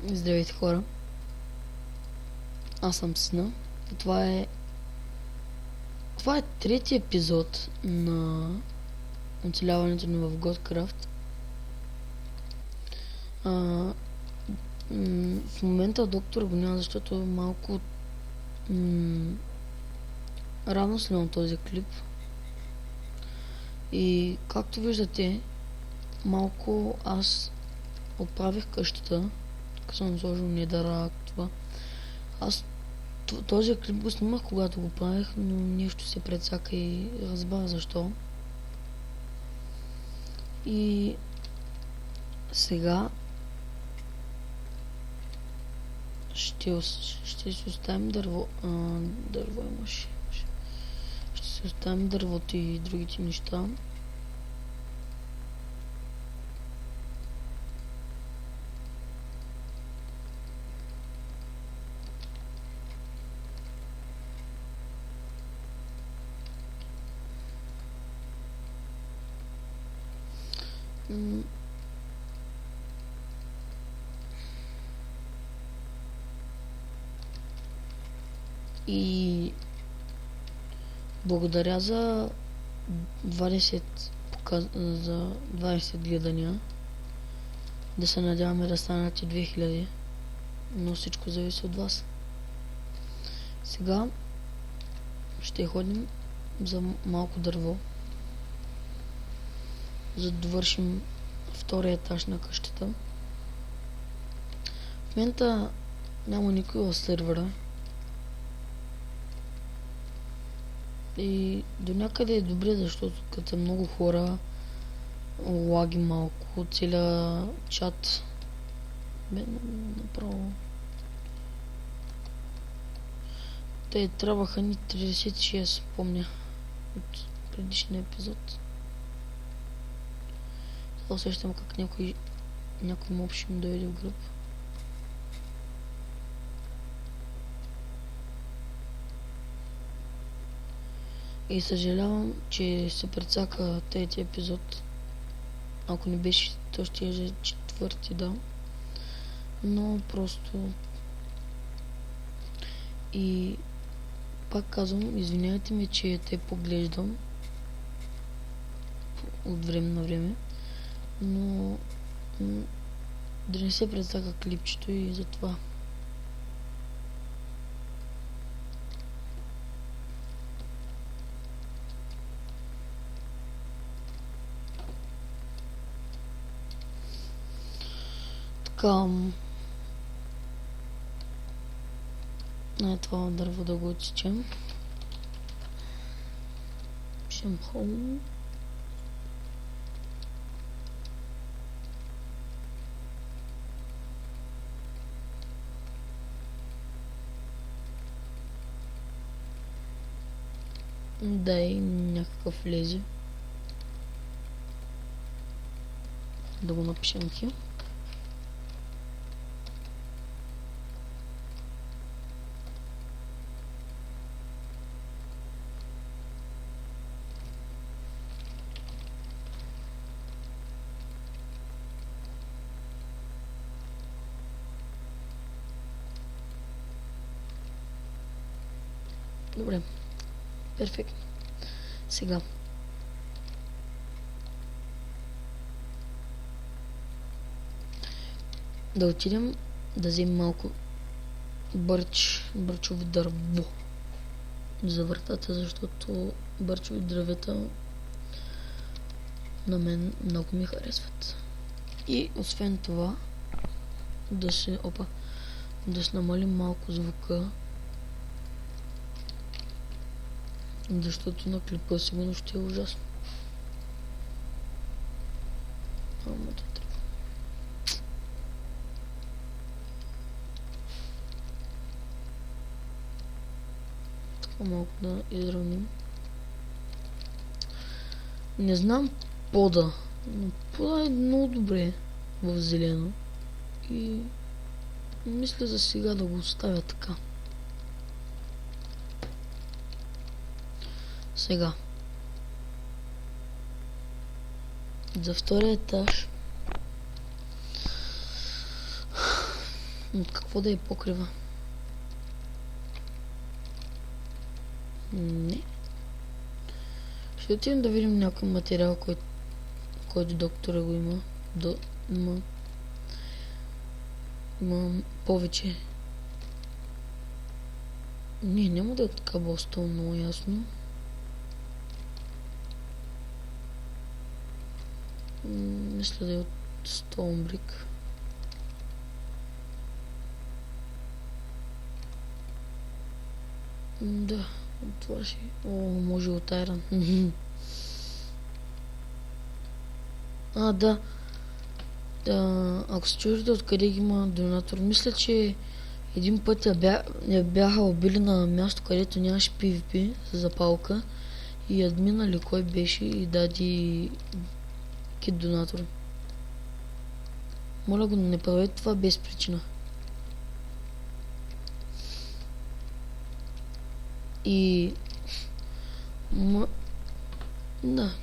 Здравейте, хора! Аз съм Сина и това е третия епизод на оцеляването ни в Godcraft. В момента доктор го няма, защото малко рано снимам този клип. И както виждате, малко аз оправих къщата, като съм сложил недъра, това. Този клип го снимах, когато го правих, но нещо се прецака и разбрах защо. И сега ще си оставим дърво. Дърво имаше. Ще си оставим дървото и другите неща. И благодаря за 20 гледания. Да се надяваме да станат и 2000, но всичко зависи от вас. Сега ще ходим за малко дърво, за да довършим втория етаж на къщата. В момента няма никой в сервера и до някъде е добре, защото като са много хора, лаги малко, целия чат направо. Те трябваха ни 36, помня, от предишния епизод. Сега усещам как някой моб ще ми дойде в гръб. И съжалявам, че се прецака третия епизод. Ако не беше, то ще е четвърти, да. Но просто... И пак казвам, извинявайте ми, че те поглеждам от време на време. Но да не се прецака клипчето и затова. Така, това дърво да го отсечем. Шамхол. Дай някакъв лезе. Да го напишем хи. Добре. Перфектно. Сега. Да отидем да вземем малко бърчови дърво за вратата, защото бърчови дървета на мен много ми харесват. И освен това да се намалим малко звука, защото на клипа сигурно ще е ужасно. Така малко да изравним. Не знам пода, но пода е много добре в зелено и мисля за сега да го оставя така. Сега за втория етаж От какво да е покрива? Не. Ще отидем да видим някой материал, който доктора го има. Има повече. Не, няма да е така Бостон, много ясно. Мисля да е от Стоунбрик. Да, това ще... О, може от Айран. Да. Ако се чуете откъде ги има донатор, мисля, че един път я бяха убили на място, където нямаше PvP за запалка и админа ли кой беше и даде кит донатор. Моля го, не правете това без причина. И... Да.